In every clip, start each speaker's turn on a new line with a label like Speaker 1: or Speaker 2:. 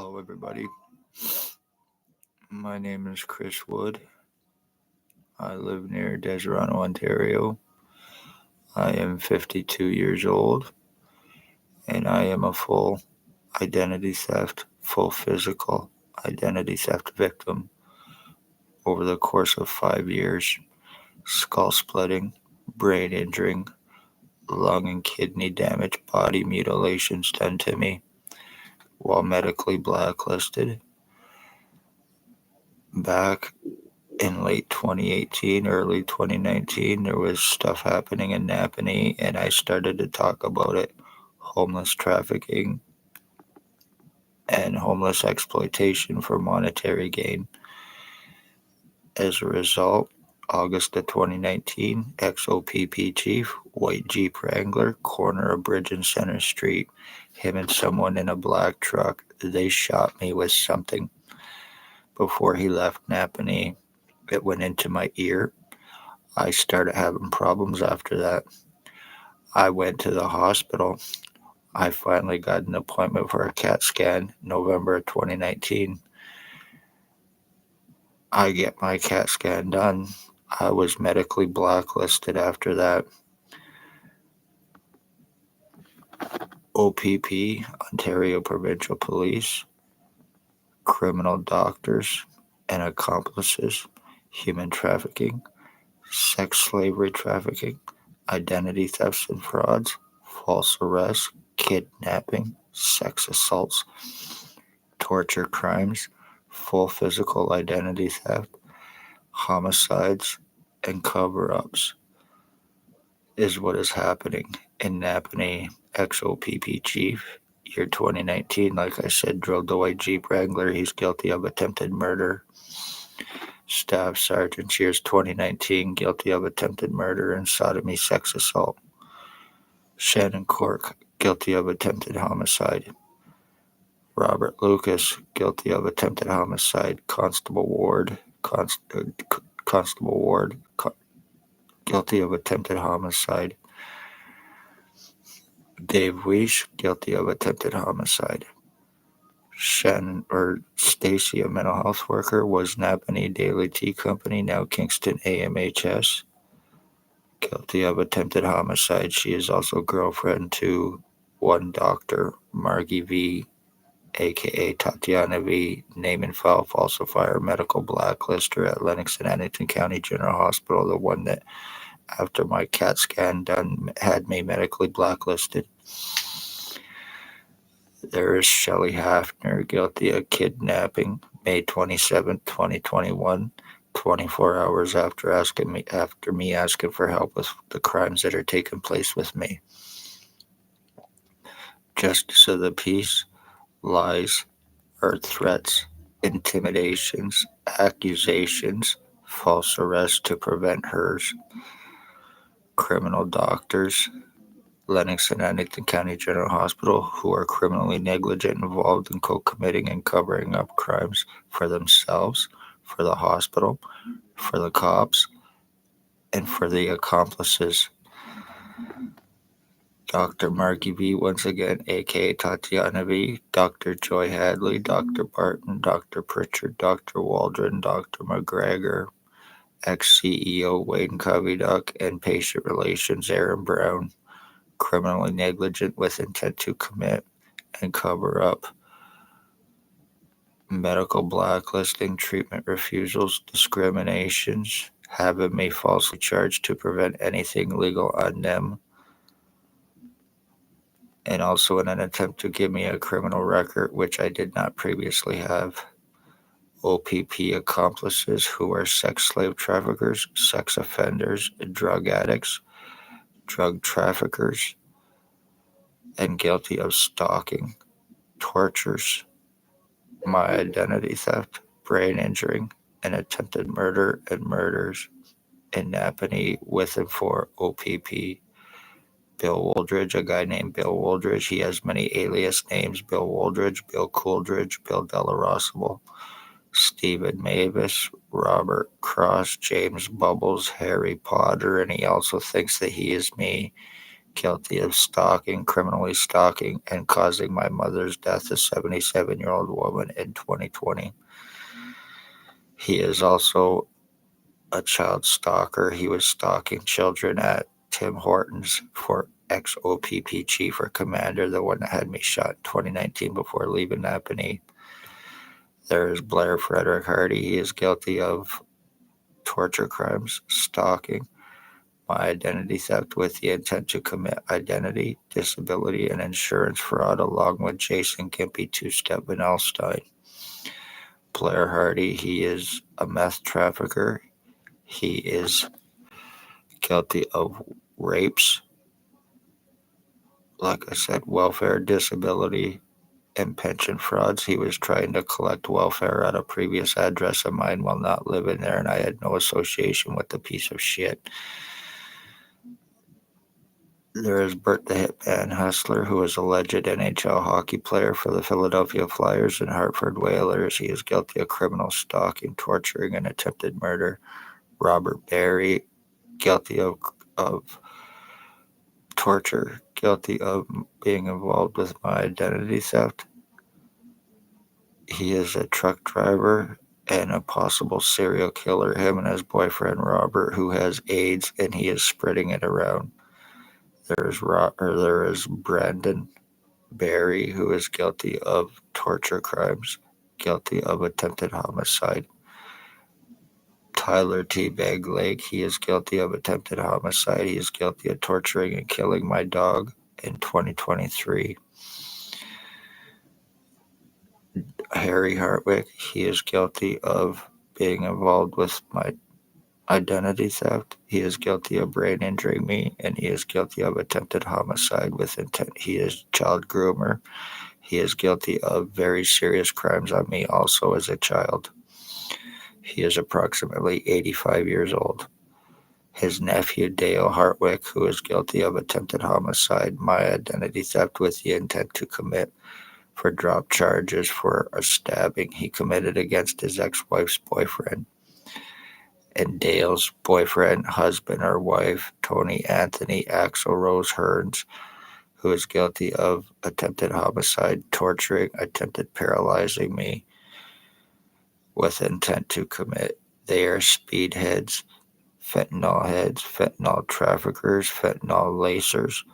Speaker 1: Hello, everybody. My name is Chris Wood. I live near Deserano, Ontario. I am 52 years old, and I am a full identity theft, full physical identity theft victim over the course of 5 years. Skull splitting, brain injuring, lung and kidney damage, body mutilations done to me while medically blacklisted. Back in late 2018, early 2019, there was stuff happening in Napanee, and I started to talk about it. Homeless trafficking and homeless exploitation for monetary gain. As a result, August of 2019, XOPP chief, white Jeep Wrangler, corner of Bridge and Center Street. Him and someone in a black truck, they shot me with something before he left Napanee. It went into my ear. I started having problems after that. I went to the hospital. I finally got an appointment for a CAT scan November 2019. I get my CAT scan done. I was medically blacklisted after that. OPP, Ontario Provincial Police, criminal doctors and accomplices, human trafficking, sex slavery trafficking, identity thefts and frauds, false arrests, kidnapping, sex assaults, torture crimes, full physical identity theft, homicides, and cover ups is what is happening in Napanee. XOPP chief, year 2019, like I said, drove the white Jeep Wrangler. He's guilty of attempted murder. Staff Sergeant, years 2019, guilty of attempted murder and sodomy sex assault. Shannon Cork, guilty of attempted homicide. Robert Lucas, guilty of attempted homicide. Constable Ward, guilty of attempted homicide. Dave Weish, guilty of attempted homicide. Stacy, a mental health worker, was Napanee Daily Tea Company, now Kingston AMHS, guilty of attempted homicide. She is also girlfriend to one Dr. Margie V, aka Tatiana V, name and file falsifier, medical blacklister at Lennox and Addington County General Hospital, the one that, after my CAT scan done, had me medically blacklisted. There is Shelley Hafner, guilty of kidnapping, May 27, 2021, 24 hours after me asking for help with the crimes that are taking place with me. Justice of the peace, lies or threats, intimidations, accusations, false arrests to prevent hers, criminal doctors, Lennox and Addington County General Hospital, who are criminally negligent, involved in co-committing and covering up crimes for themselves, for the hospital, for the cops, and for the accomplices. Dr. Margie V, once again, aka Tatiana V, Dr. Joy Hadley, Dr. Barton, Dr. Pritchard, Dr. Waldron, Dr. McGregor, ex-CEO Wayne Covyduck, and patient relations Aaron Brown. Criminally negligent with intent to commit and cover up, medical blacklisting, treatment refusals, discriminations, having me falsely charged to prevent anything legal on them, and also in an attempt to give me a criminal record, which I did not previously have. OPP accomplices who are sex slave traffickers, sex offenders, drug addicts, drug traffickers, and guilty of stalking, tortures, my identity theft, brain injuring, and attempted murder and murders in Napanee with and for OPP. Bill Woldridge, a guy named Bill Woldridge. He has many alias names: Bill Woldridge, Bill Coolidge, Bill Delarosable, Stephen Mavis, Robert Cross, James Bubbles, Harry Potter, and he also thinks that he is me. guilty of stalking, criminally stalking, and causing my mother's death, a 77-year-old woman, in 2020. He is also a child stalker. He was stalking children at Tim Hortons for ex-OPP chief or commander, the one that had me shot in 2019 before leaving Napanee. There is Blair Frederick Hardy. He is guilty of torture crimes, stalking, my identity theft with the intent to commit identity, disability, and insurance fraud, along with Jason Gimpy, two-step Van Elstein. Blair Hardy, he is a meth trafficker. He is guilty of rapes, like I said, welfare, disability, and pension frauds. He was trying to collect welfare at a previous address of mine while not living there, and I had no association with the piece of shit. There is Bert the Hitman Hustler, who is a alleged NHL hockey player for the Philadelphia Flyers and Hartford Whalers. He is guilty of criminal stalking, torturing, and attempted murder. Robert Barry, guilty of torture, guilty of being involved with my identity theft. He is a truck driver and a possible serial killer. Him and his boyfriend Robert, who has AIDS, and he is spreading it around. There is Brandon Barry, who is guilty of torture crimes, guilty of attempted homicide. Tyler T. Bag Lake, he is guilty of attempted homicide. He is guilty of torturing and killing my dog in 2023. Harry Hartwick, he is guilty of being involved with my identity theft. He is guilty of brain injuring me, and he is guilty of attempted homicide with intent. He is child groomer. He is guilty of very serious crimes on me also as a child. He is approximately 85 years old. His nephew, Dale Hartwick, who is guilty of attempted homicide, my identity theft with the intent to commit for drop charges for a stabbing he committed against his ex-wife's boyfriend. And Dale's boyfriend, husband, or wife, Tony Anthony Axel Rose Hearns, who is guilty of attempted homicide, torturing, attempted paralyzing me with intent to commit. They are speedheads, fentanyl traffickers, fentanyl lacers,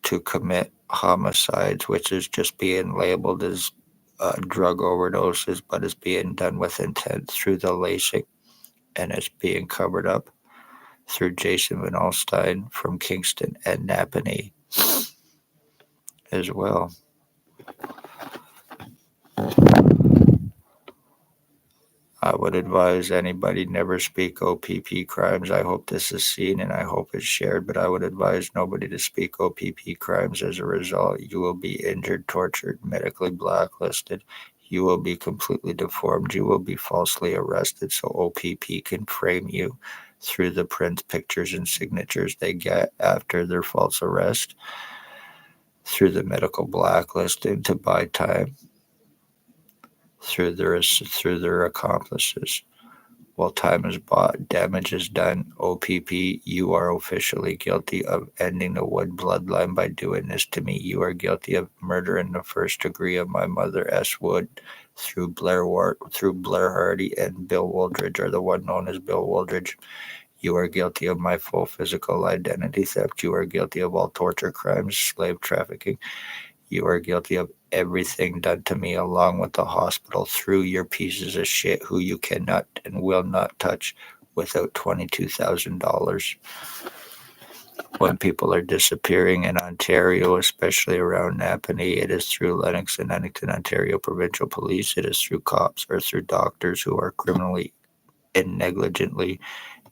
Speaker 1: to commit homicides, which is just being labeled as drug overdoses, but is being done with intent through the lacing, and it's being covered up through Jason Van Alstyne from Kingston and Napanee as well. I would advise anybody never speak OPP crimes. I hope this is seen and I hope it's shared, but I would advise nobody to speak OPP crimes. As a result, you will be injured, tortured, medically blacklisted. You will be completely deformed. You will be falsely arrested, so OPP can frame you through the prints, pictures, and signatures they get after their false arrest, through the medical blacklisting to buy time, through their accomplices. While time is bought, damage is done. OPP, you are officially guilty of ending the Wood bloodline by doing this to me. You are guilty of murder in the first degree of my mother, S. Wood, through Blair Hardy and Bill Wooldridge, or the one known as Bill Wooldridge. You are guilty of my full physical identity theft. You are guilty of all torture crimes, slave trafficking. You are guilty of everything done to me, along with the hospital, through your pieces of shit who you cannot and will not touch without $22,000. When people are disappearing in Ontario, especially around Napanee, it is through Lennox and Addington, Ontario provincial police. It is through cops or through doctors who are criminally and negligently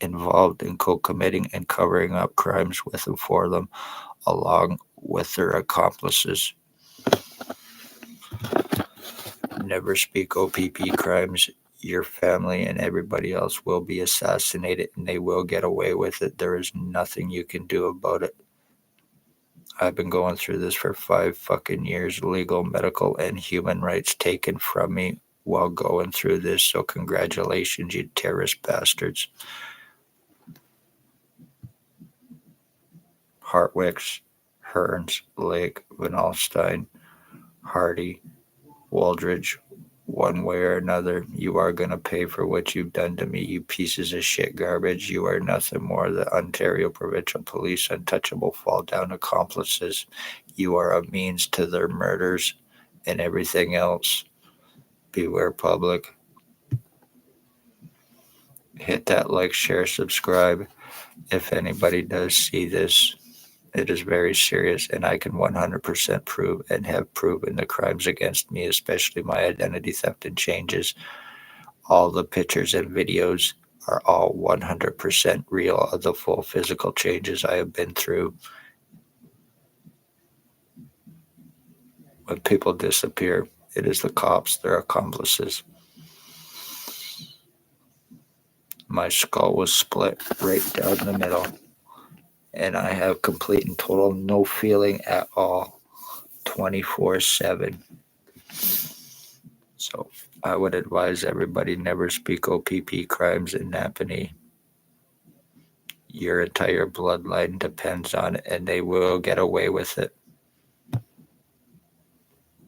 Speaker 1: involved in co-committing and covering up crimes with and for them, along with their accomplices. Never speak OPP crimes. Your family and everybody else will be assassinated, and they will get away with it. There is nothing you can do about it. I've been going through this for 5 fucking years. Legal, medical, and human rights taken from me while going through this. So congratulations, you terrorist bastards. Hartwicks, Hearns, Lake, Van Alstyne, Hardy, Waldridge, one way or another, you are going to pay for what you've done to me, you pieces of shit garbage. You are nothing more than Ontario Provincial Police untouchable fall down accomplices. You are a means to their murders and everything else. Beware, public. Hit that like, share, subscribe. If anybody does see this, it is very serious, and I can 100% prove and have proven the crimes against me, especially my identity theft and changes. All the pictures and videos are all 100% real of the full physical changes I have been through. When people disappear, it is the cops, their accomplices. My skull was split right down the middle, and I have complete and total no feeling at all, 24/7. So I would advise everybody never speak OPP crimes in Napanee. Your entire bloodline depends on it, and they will get away with it.